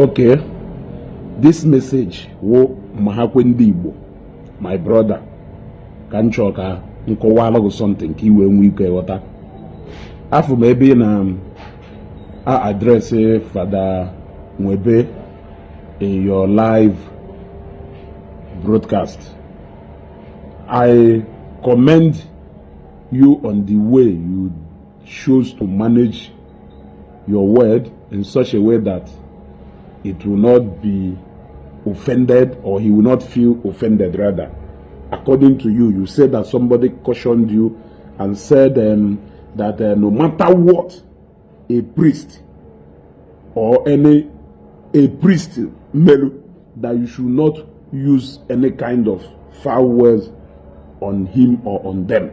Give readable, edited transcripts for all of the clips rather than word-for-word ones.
Okay, this message wo mahakwendi Igbo, my brother, can choka nkowala something ki we nwe ike wota. Afu maybe na address Father Nwebe in your live broadcast. I commend you on the way you choose to manage your word in such a way that it will not be offended, or he will not feel offended. Rather, according to you, you said that somebody cautioned you and said that no matter what a priest or a priest melu, that you should not use any kind of foul words on him or on them.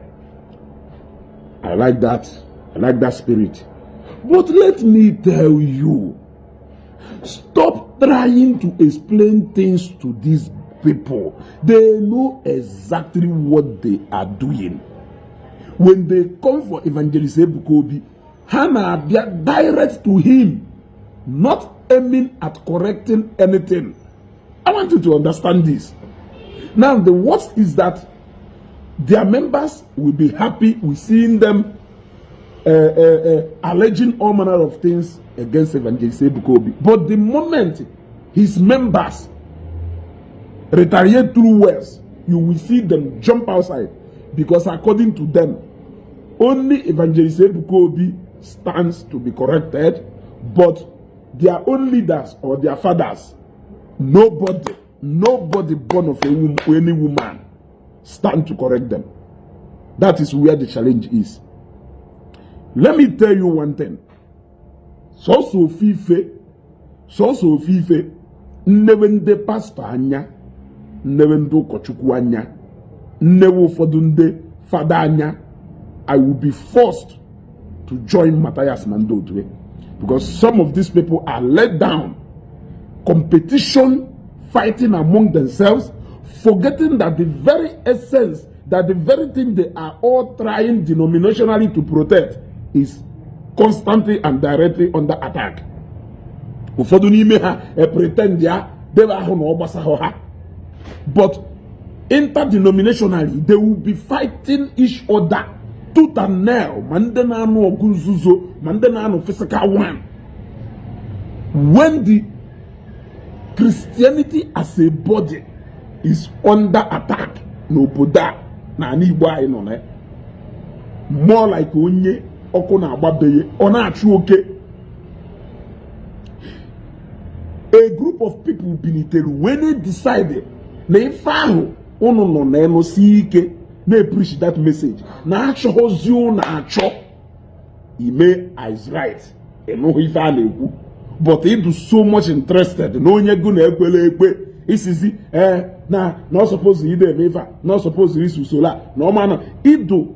I like that. I like that spirit. But let me tell you, stop trying to explain things to these people. They know exactly what they are doing. When they come for Evangelist Ebuka Obi, Hannah be direct to him, not aiming at correcting anything. I want you to understand this. Now, the worst is that their members will be happy with seeing them alleging all manner of things against Evangelist Ebuka Obi. But the moment his members retaliate through words, you will see them jump outside, because according to them, only Evangelist Ebuka Obi stands to be corrected, but their own leaders or their fathers, nobody born of any woman stand to correct them. That is where the challenge is. Let me tell you one thing. So fife, never the pastor anya, never do kochukwu anya, never fodunde father anya. I will be forced to join Matthias Mando today, because some of these people are let down. Competition, fighting among themselves, forgetting that the very essence, that the very thing they are all trying denominationally to protect is constantly and directly under attack. But interdenominationally, they will be fighting each other tooth and nail. Physical one. When the Christianity as a body is under attack, no Buddha, na Igbo more like onye okuna agbabeye ona achu oke. A group of people biniteru when they decided na ife ahụ unu no na eno si ike na preach that message na achozi na acho ime is right eno ife a na-ekwu, but it is so much interested na onye gu na ekwele ekwe isizi na not supposed to ide meva, not supposed to isu sola no man ido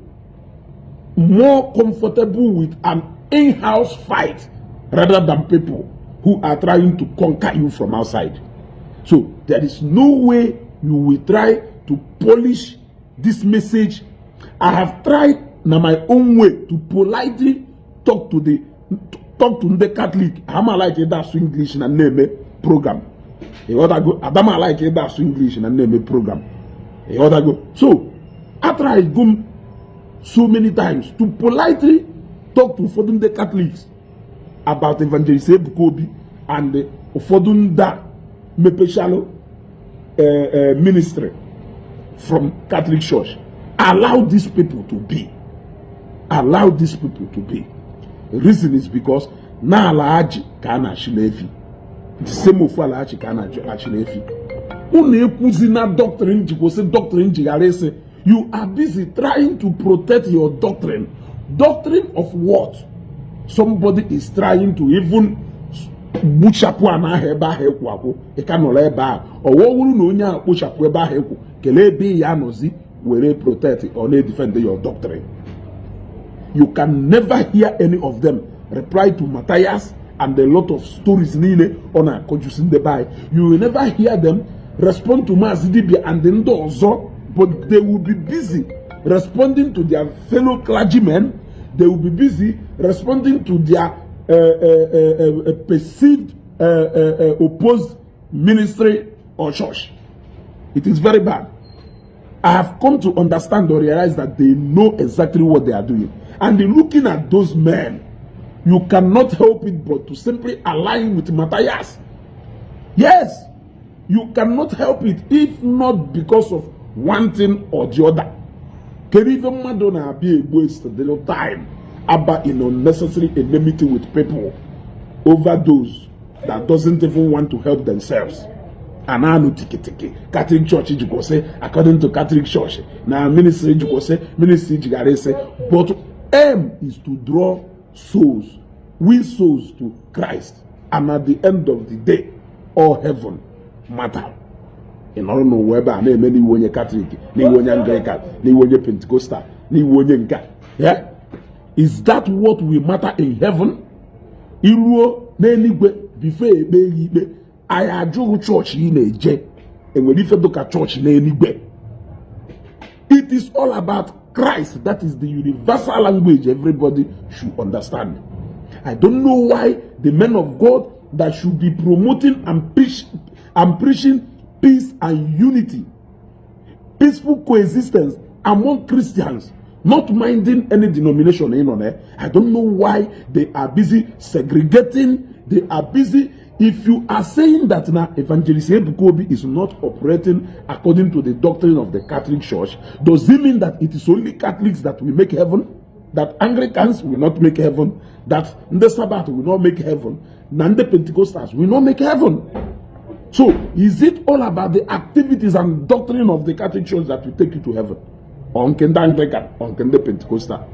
more comfortable with an in-house fight rather than people who are trying to conquer you from outside. So there is no way you will try to polish this message. I have tried na my own way to politely talk to the Catholic. I'm like that's English and name program. Adama like that's English and name program. So after I go so many times to politely talk to the Catholics about Evangelist Ebuka Obi and the Ofodunda Mepeshalo ministry from Catholic Church. Allow these people to be. Allow these people to be. The reason is because na alaji kana shilefi. The same of alaji kana shilefi. Unekuzina doctrine jikose doctrine jigarese. You are busy trying to protect your doctrine. Doctrine of what? Somebody is trying to even buchapu ana heba hekwapo. Ekanola eba. Owo no nya buchapu eba hekwo. Kele be ya nozi were protect or defend your doctrine. You can never hear any of them reply to Matthias and a lot of stories nile on a conjuncing the by. You will never hear them respond to Mazidibia and the Ndozo. But they will be busy responding to their fellow clergymen. They will be busy responding to their perceived opposed ministry or church. It is very bad. I have come to understand or realize that they know exactly what they are doing. And looking at those men, you cannot help it but to simply align with Matthias. Yes, you cannot help it if not because of one thing or the other. Can even Madonna be wasted the time about in unnecessary enmity with people over those that doesn't even want to help themselves? And I know Catholic Church you say according to Catholic Church. Now ministry you say ministry you say, but aim is to draw souls, win souls to Christ, and at the end of the day, all heaven matter. In all no whether many one Catholic, ni one Anglican, ni one Pentecostal, ni one Nka. Yeah, is that what will matter in heaven? Iruo n'eluigwe before ekpe I adjure church in a jet, and when you look at church in anywhere, it is all about Christ. That is the universal language everybody should understand. I don't know why the men of God that should be promoting and preaching peace and unity, peaceful coexistence among Christians, not minding any denomination in on there. I don't know why they are busy segregating. They are busy. If you are saying that now Evangelist Ebuka Obi is not operating according to the doctrine of the Catholic Church, does it mean that it is only Catholics that will make heaven? That Anglicans will not make heaven? That the Sabbath will not make heaven? And the Pentecostals will not make heaven? So, is it all about the activities and doctrine of the Catholic Church that will take you to heaven? Or the Anglican, or the Pentecostal?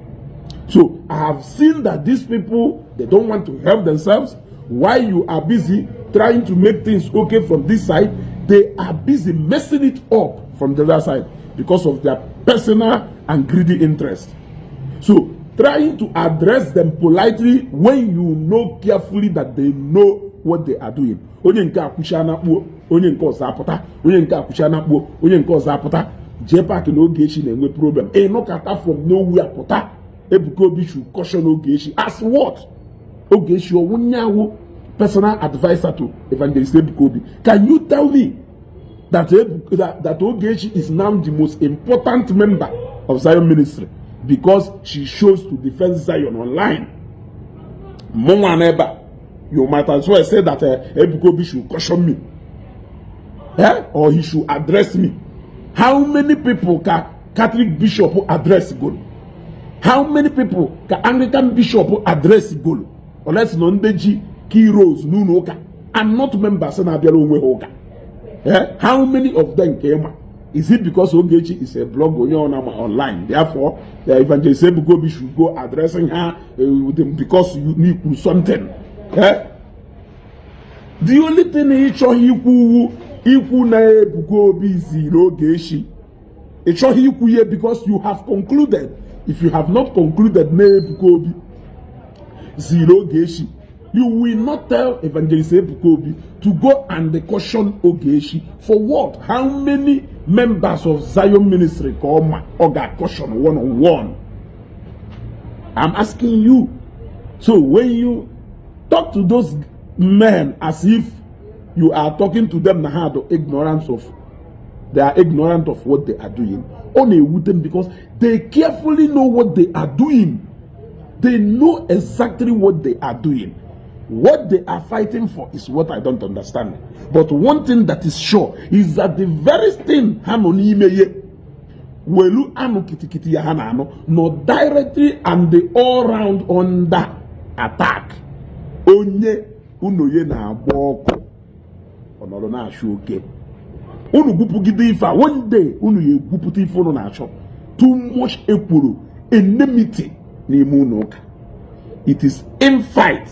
So, I have seen that these people, they don't want to help themselves. While you are busy trying to make things okay from this side, they are busy messing it up from the other side because of their personal and greedy interest. So, trying to address them politely when you know carefully that they know what they are doing. Onye nke akwụsha na kpuo, onye nke ọzọ apụta, onye nke akwụsha na kpuo, onye nke ọzọ apụta. Jepak na Ogechi na-enwe problem. Nọkata from nowhere apụta. Ebuka Obi should caution Ogechi. As what? Ogechi Owunyawo, personal advisor to Evangelist Ebuka Obi. Can you tell me that Ogechi is now the most important member of Zion Ministry because she chose to defend Zion online? You might as well say that Ebuka Obi should caution me, or he should address me. How many people can Catholic bishop address goal? How many people can Anglican bishop address goal? Unless non-deji key roles nunoka and not members na bialo hoga. How many of them came? Is it because Ogechi is a blog online? Therefore, the Evangelist Ebuka Obi should go addressing her because you need something. The only thing equal na Ebuka Obi is Ogechi. It's equal here because you have concluded. If you have not concluded na Ebuka Obi zero Ogechi, you will not tell Evangelist Ebuka Obi to go and caution Ogechi for what? How many members of Zion Ministry come or got caution one-on-one? I'm asking you. So when you talk to those men as if you are talking to them they are ignorant of what they are doing, only with them because they carefully know what they are doing. They know exactly what they are doing. What they are fighting for is what I don't understand. But one thing that is sure is that the very thing welu anu kitikiti ya hana ano no directly and the all round under attack. Onye unoye na aboko onoro na ashu oke. Unu gupugide ifa one day unu ye guputi ifo no na asho. Too much equuru enmity n'ime unu ụka. It is in fight,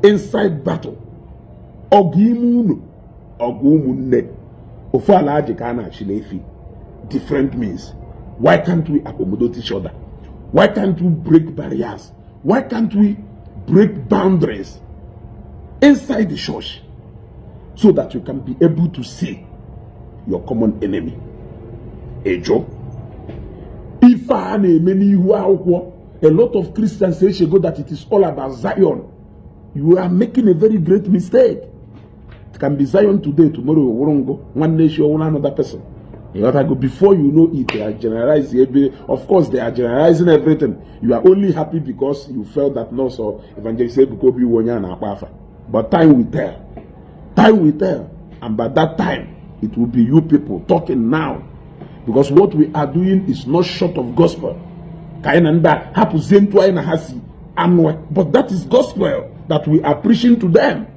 inside battle. Ogu ime unu, ogu umunne. Ofu ala aje ka na chilefi. Different means. Why can't we accommodate each other? Why can't we break barriers? Why can't we break boundaries inside the church so that you can be able to see your common enemy? Ejo. If a lot of Christians say that it is all about Zion. you are making a very great mistake. It can be Zion today, tomorrow one nation or another person. You gotta go. Before you know it, they are generalizing. Of course, they are generalizing everything. You are only happy because you felt that no, so evangelist Ebuka Obi wonya na akwafa. But time will tell. Time will tell. And by that time, it will be you people talking now. Because what we are doing is not short of gospel. But that is gospel that we are preaching to them.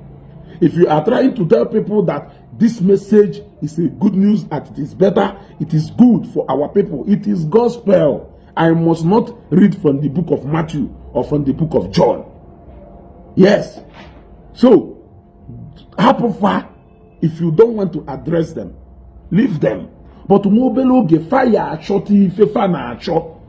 If you are trying to tell people that this message is a good news, that it is better, it is good for our people, it is gospel. I must not read from the book of Matthew or from the book of John. Yes. So, if you don't want to address them, leave them. But mobile ge fire shorty fefa na cho.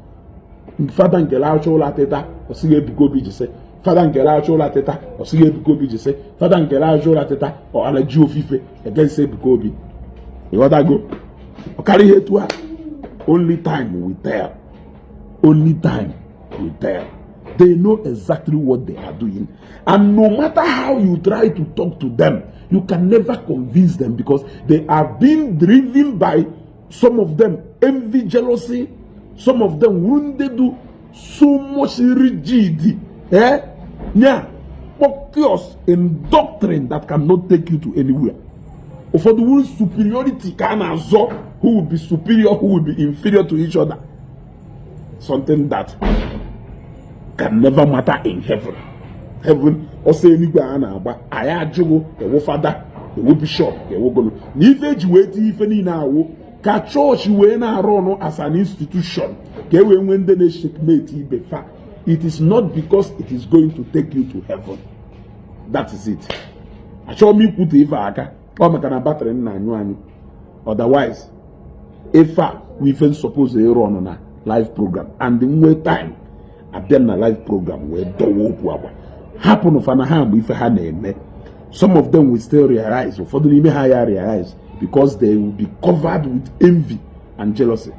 Father ngela cho la teta osige Ebuka Obi jise. Father ngela cho la teta osige Ebuka Obi jise. Father ngela cho la teta or alaji ofife against Ebuka Obi. You want to go? Carry it to her. Only time will tell. Only time will tell. They know exactly what they are doing. And no matter how you try to talk to them, you can never convince them because they are being driven by some of them envy, jealousy. Some of them wounded do so much rigidity. Yeah, focus in doctrine that cannot take you to anywhere. For the word superiority, who will be superior, who will be inferior to each other. Something that can never matter in heaven. Heaven, or say anywhere, but I had you, the father, the bishop, the woman. Neither you wait even now. Ka church we na run as an institution. When the checkmate it is not because it is going to take you to heaven. That is it. I show me put if aka or makana battery na anyu. Otherwise, if we even suppose they run on a live program and the more time at them a live program where do happen of an ham if a name. Some of them will still realize, or for the name higher realize, because they will be covered with envy and jealousy.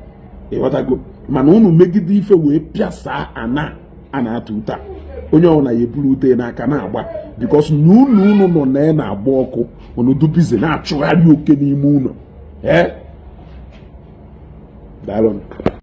What I go, man, who make it if we piasa ana tuta. Onyo na ye blue te na kanaba because no na boko ono do busy na actually okay ni mu no. That one.